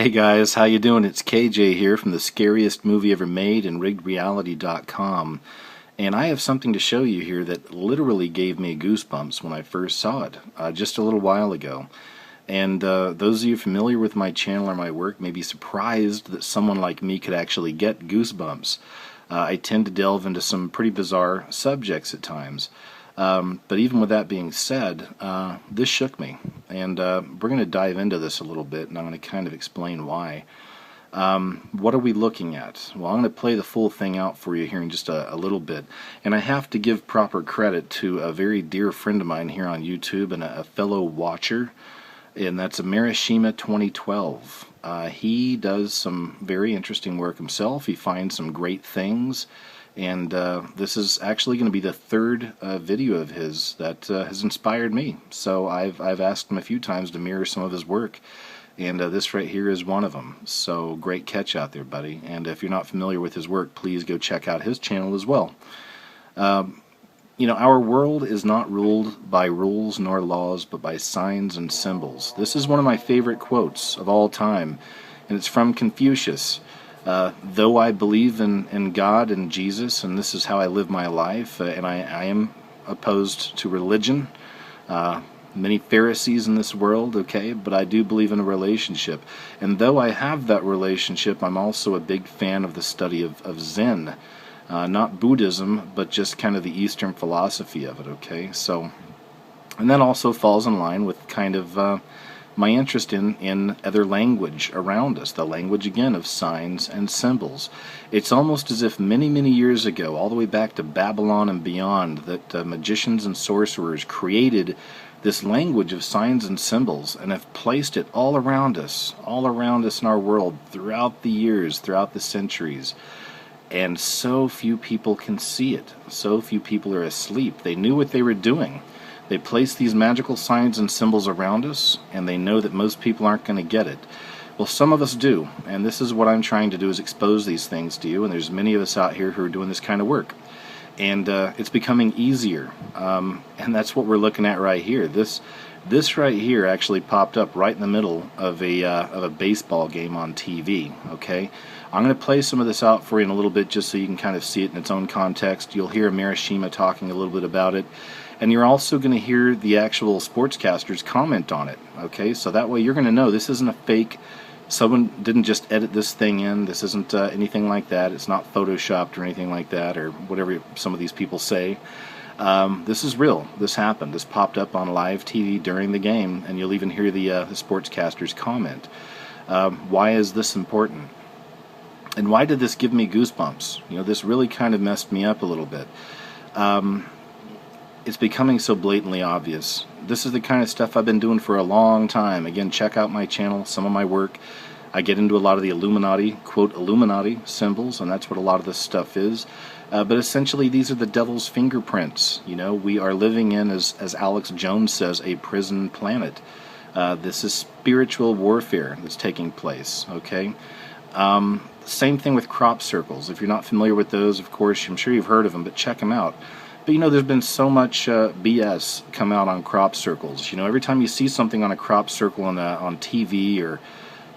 Hey guys, how you doing? It's KJ here from The Scariest Movie Ever Made and RiggedReality.com, and I have something to show you here that literally gave me goosebumps when I first saw it, just a little while ago. And those of you familiar with my channel or my work may be surprised that someone like me could actually get goosebumps. I tend to delve into some pretty bizarre subjects at times. But even with that being said, this shook me, and we're going to dive into this a little bit, and I'm going to kind of explain why. What are we looking at? Well, I'm going to play the full thing out for you here in just a little bit, and I have to give proper credit to a very dear friend of mine here on YouTube and a fellow watcher, and that's Amerishima 2012. He does some very interesting work himself. He finds some great things. And this is actually going to be the third video of his that has inspired me. So I've asked him a few times to mirror some of his work, and this right here is one of them. So great catch out there, buddy. And if you're not familiar with his work, please go check out his channel as well. You know, our world is not ruled by rules nor laws, but by signs and symbols. This is one of my favorite quotes of all time, and it's from Confucius. Though I believe in God and Jesus, and this is how I live my life, and I am opposed to religion, many Pharisees in this world, okay, but I do believe in a relationship. And though I have that relationship, I'm also a big fan of the study of Zen. Not Buddhism, but just kind of the Eastern philosophy of it, okay? So, and that also falls in line with kind of my interest in other language around us, the language, again, of signs and symbols. It's almost as if many, many years ago, all the way back to Babylon and beyond, that magicians and sorcerers created this language of signs and symbols and have placed it all around us in our world throughout the years, throughout the centuries. And so few people can see it. So few people are asleep. They knew what they were doing. They place these magical signs and symbols around us, and they know that most people aren't going to get it. Well, some of us do, and this is what I'm trying to do, is expose these things to you, and there's many of us out here who are doing this kind of work. And it's becoming easier, and that's what we're looking at right here. This right here actually popped up right in the middle of a baseball game on TV, okay? I'm going to play some of this out for you in a little bit just so you can kind of see it in its own context. You'll hear Amerishima talking a little bit about it. And you're also going to hear the actual sportscasters comment on it, okay? So that way you're going to know this isn't a fake, someone didn't just edit this thing in, this isn't anything like that, it's not photoshopped or anything like that, or whatever some of these people say. This is real, this happened, this popped up on live TV during the game, and you'll even hear the sportscasters comment. Why is this important? And why did this give me goosebumps? You know, this really kind of messed me up a little bit. It's becoming so blatantly obvious. This is the kind of stuff I've been doing for a long time. Again, check out my channel, some of my work. I get into a lot of the Illuminati, quote, Illuminati symbols, and that's what a lot of this stuff is. But essentially, these are the devil's fingerprints. You know, we are living in, as Alex Jones says, a prison planet. This is spiritual warfare that's taking place, okay? Same thing with crop circles. If you're not familiar with those, of course, I'm sure you've heard of them, but check them out. But you know, there's been so much BS come out on crop circles. You know, every time you see something on a crop circle on TV, or,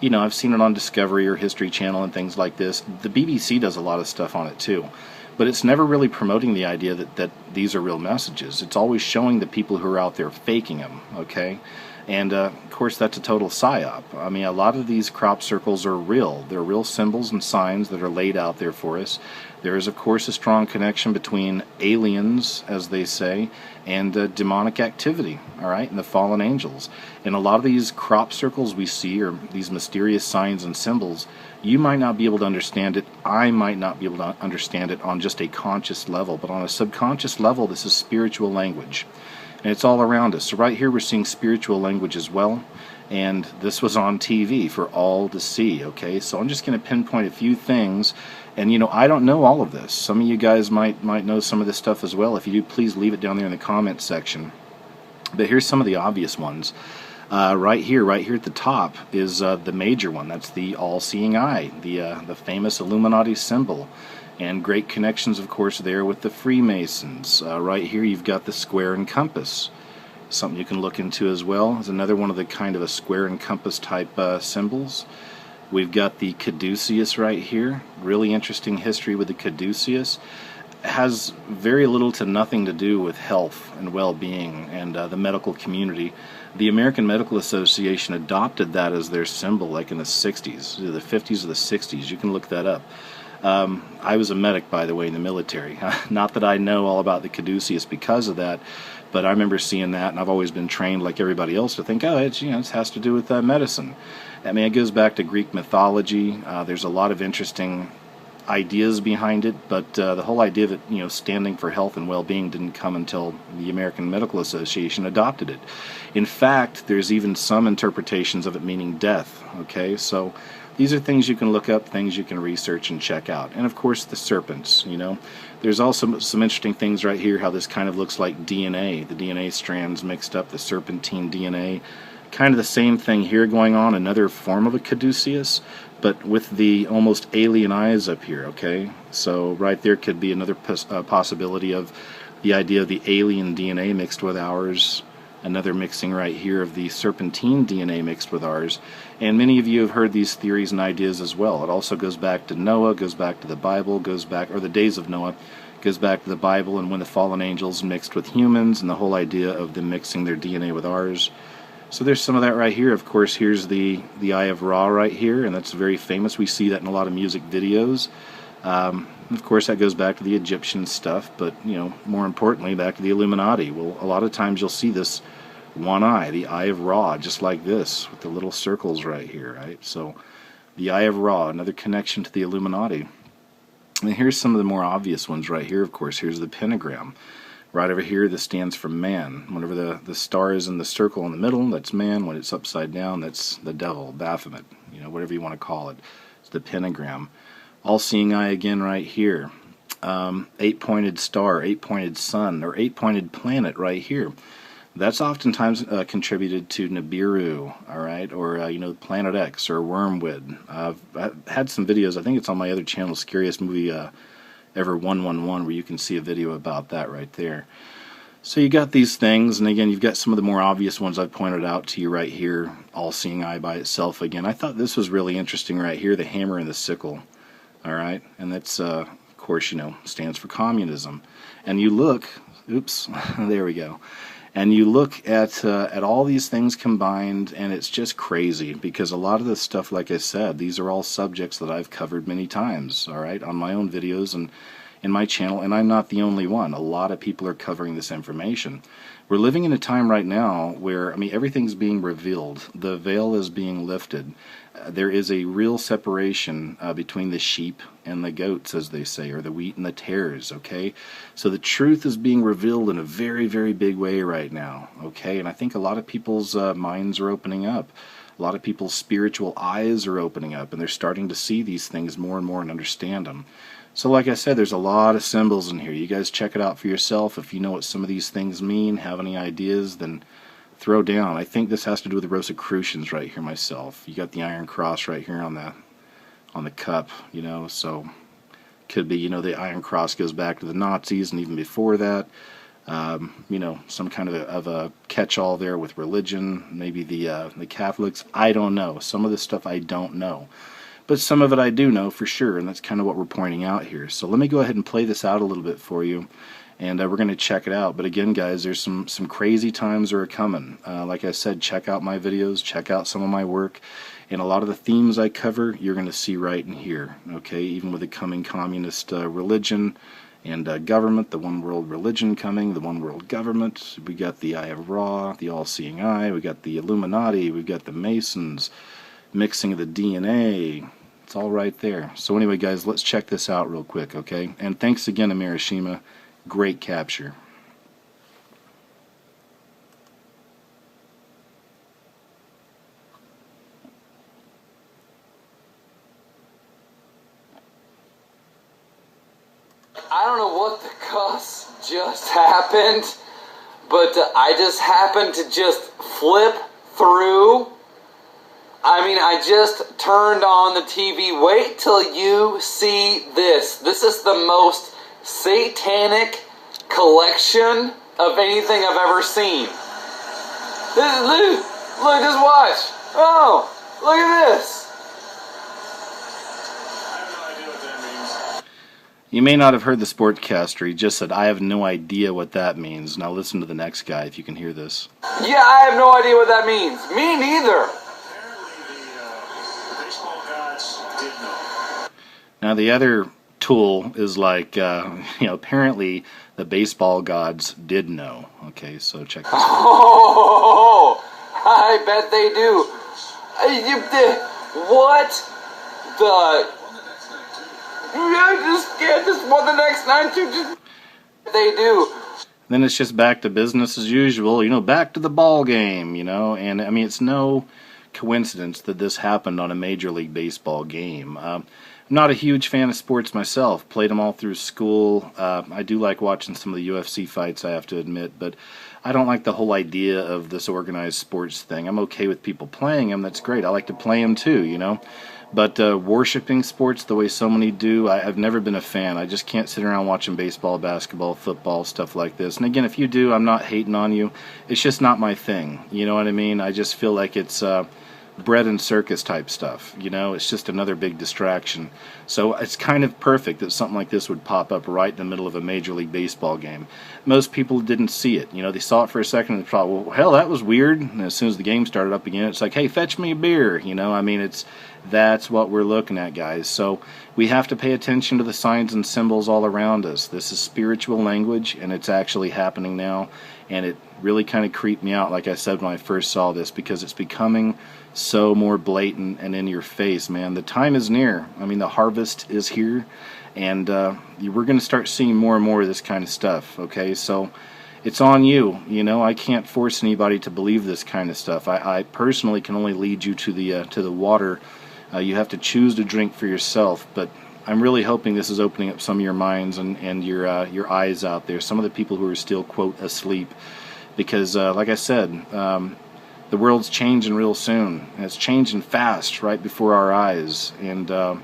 you know, I've seen it on Discovery or History Channel and things like this. The BBC does a lot of stuff on it too. But it's never really promoting the idea that these are real messages. It's always showing the people who are out there faking them, okay? And, of course, that's a total psyop. I mean, a lot of these crop circles are real. They're real symbols and signs that are laid out there for us. There is, of course, a strong connection between aliens, as they say, and demonic activity, all right, and the fallen angels. And a lot of these crop circles we see, or these mysterious signs and symbols, you might not be able to understand it. I might not be able to understand it on just a conscious level. But on a subconscious level, this is spiritual language. And it's all around us. So right here we're seeing spiritual language as well. And this was on TV for all to see, okay? So I'm just going to pinpoint a few things. And, you know, I don't know all of this. Some of you guys might know some of this stuff as well. If you do, please leave it down there in the comments section. But here's some of the obvious ones. Right here at the top is the major one. That's the all-seeing eye, the famous Illuminati symbol. And great connections, of course, there with the Freemasons. Right here you've got the square and compass. Something you can look into as well. Is another one of the kind of a square and compass type symbols. We've got the caduceus right here. Really interesting history with the caduceus. It has very little to nothing to do with health and well-being and the medical community. The American Medical Association adopted that as their symbol like in the 60s, the 50s or the 60s. You can look that up. I was a medic, by the way, in the military. Not that I know all about the caduceus because of that, but I remember seeing that, and I've always been trained like everybody else to think, oh, it has to do with medicine. I mean, it goes back to Greek mythology. There's a lot of interesting ideas behind it, but the whole idea that standing for health and well-being didn't come until the American Medical Association adopted it. In fact, there's even some interpretations of it meaning death. Okay, so these are things you can look up, things you can research and check out. And of course the serpents, There's also some interesting things right here, how this kind of looks like DNA, the DNA strands mixed up, the serpentine DNA. Kind of the same thing here going on, another form of a caduceus, but with the almost alien eyes up here, okay? So right there could be another possibility of the idea of the alien DNA mixed with ours, another mixing right here of the serpentine DNA mixed with ours, and many of you have heard these theories and ideas as well. It also goes back to Noah, goes back to the Bible, or the days of Noah, goes back to the Bible and when the fallen angels mixed with humans and the whole idea of them mixing their DNA with ours. So there's some of that right here. Of course, here's the Eye of Ra right here, and that's very famous. We see that in a lot of music videos. Of course, that goes back to the Egyptian stuff, but, more importantly, back to the Illuminati. Well, a lot of times you'll see this one eye, the Eye of Ra, just like this, with the little circles right here, right? So, the Eye of Ra, another connection to the Illuminati. And here's some of the more obvious ones right here, of course. Here's the pentagram. Right over here, this stands for man. Whenever the star is in the circle in the middle, that's man. When it's upside down, that's the devil, Baphomet, whatever you want to call it. It's the pentagram. All-seeing eye again right here. Eight-pointed star, eight-pointed sun, or eight-pointed planet right here. That's oftentimes contributed to Nibiru, all right, or, Planet X or Wormwood. I've had some videos, I think it's on my other channel, Scariest Movie Ever 111, where you can see a video about that right there. So you got these things, and again, you've got some of the more obvious ones I've pointed out to you right here, all-seeing eye by itself again. I thought this was really interesting right here, the hammer and the sickle, all right? And that's, of course, stands for communism. And you look, oops, there we go. And you look at all these things combined, and it's just crazy, because a lot of this stuff, like I said, these are all subjects that I've covered many times, all right, on my own videos and in my channel, and I'm not the only one. A lot of people are covering this information. We're living in a time right now where, everything's being revealed. The veil is being lifted. There is a real separation between the sheep and the goats, as they say, or the wheat and the tares, okay? So the truth is being revealed in a very, very big way right now, okay? And I think a lot of people's minds are opening up. A lot of people's spiritual eyes are opening up, and they're starting to see these things more and more and understand them. So like I said, there's a lot of symbols in here. You guys check it out for yourself. If you know what some of these things mean, have any ideas, then throw down. I think this has to do with the Rosicrucians right here myself. You got the Iron Cross right here on the cup, so could be, the Iron Cross goes back to the Nazis and even before that. Some kind of a catch-all there with religion, maybe the Catholics. I don't know. Some of this stuff I don't know. But some of it I do know for sure, and that's kind of what we're pointing out here. So let me go ahead and play this out a little bit for you, and we're going to check it out. But again, guys, there's some crazy times that are coming. Like I said, check out my videos, check out some of my work, and a lot of the themes I cover, you're going to see right in here, okay? Even with the coming communist religion and government, the one world religion coming, the one world government, we got the Eye of Ra, the all-seeing eye, we got the Illuminati, we got the Masons, mixing of the DNA. It's all right there. So anyway, guys, let's check this out real quick, okay? And thanks again, Amerishima. Great capture. I don't know what the cuss just happened, but I just happened to just flip through. I just turned on the TV. Wait till you see this. This is the most satanic collection of anything I've ever seen. Look, just watch. Oh, look at this. You may not have heard the sportcaster. He just said, I have no idea what that means. Now listen to the next guy if you can hear this. Yeah, I have no idea what that means. Me neither. Apparently the baseball gods did know. Now the other tool is like, apparently the baseball gods did know. Okay, so check this out. Oh, I bet they do. What the? Just won the next night too. They do. Then it's just back to business as usual, back to the ball game, and I mean, it's no coincidence that this happened on a Major League Baseball game. I'm not a huge fan of sports myself, played them all through school. I do like watching some of the UFC fights, I have to admit, but I don't like the whole idea of this organized sports thing. I'm okay with people playing them, that's great. I like to play them too, But worshiping sports the way so many do, I've never been a fan. I just can't sit around watching baseball, basketball, football, stuff like this. And again, if you do, I'm not hating on you. It's just not my thing. You know what I mean? I just feel like it's bread and circus type stuff. It's just another big distraction. So it's kind of perfect that something like this would pop up right in the middle of a Major League Baseball game. Most people didn't see it. They saw it for a second and thought, well, hell, that was weird. And as soon as the game started up again, it's like, hey, fetch me a beer. I mean, that's what we're looking at, guys. So we have to pay attention to the signs and symbols all around us. This is spiritual language, and it's actually happening now. And it really kind of creeped me out, like I said, when I first saw this, because it's becoming so more blatant and in your face, man. The time is near. I mean, the harvest is here, and we're going to start seeing more and more of this kind of stuff, okay? So it's on you. I can't force anybody to believe this kind of stuff. I personally can only lead you to the water. You have to choose to drink for yourself, but I'm really hoping this is opening up some of your minds and your eyes out there, some of the people who are still, quote, asleep, because like I said, the world's changing real soon, and it's changing fast right before our eyes, and the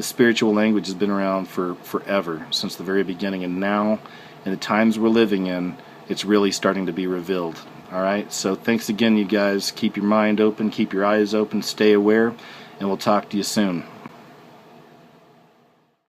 spiritual language has been around for forever, since the very beginning, and now, in the times we're living in, it's really starting to be revealed. Alright, so thanks again, you guys. Keep your mind open, keep your eyes open, stay aware, and we'll talk to you soon.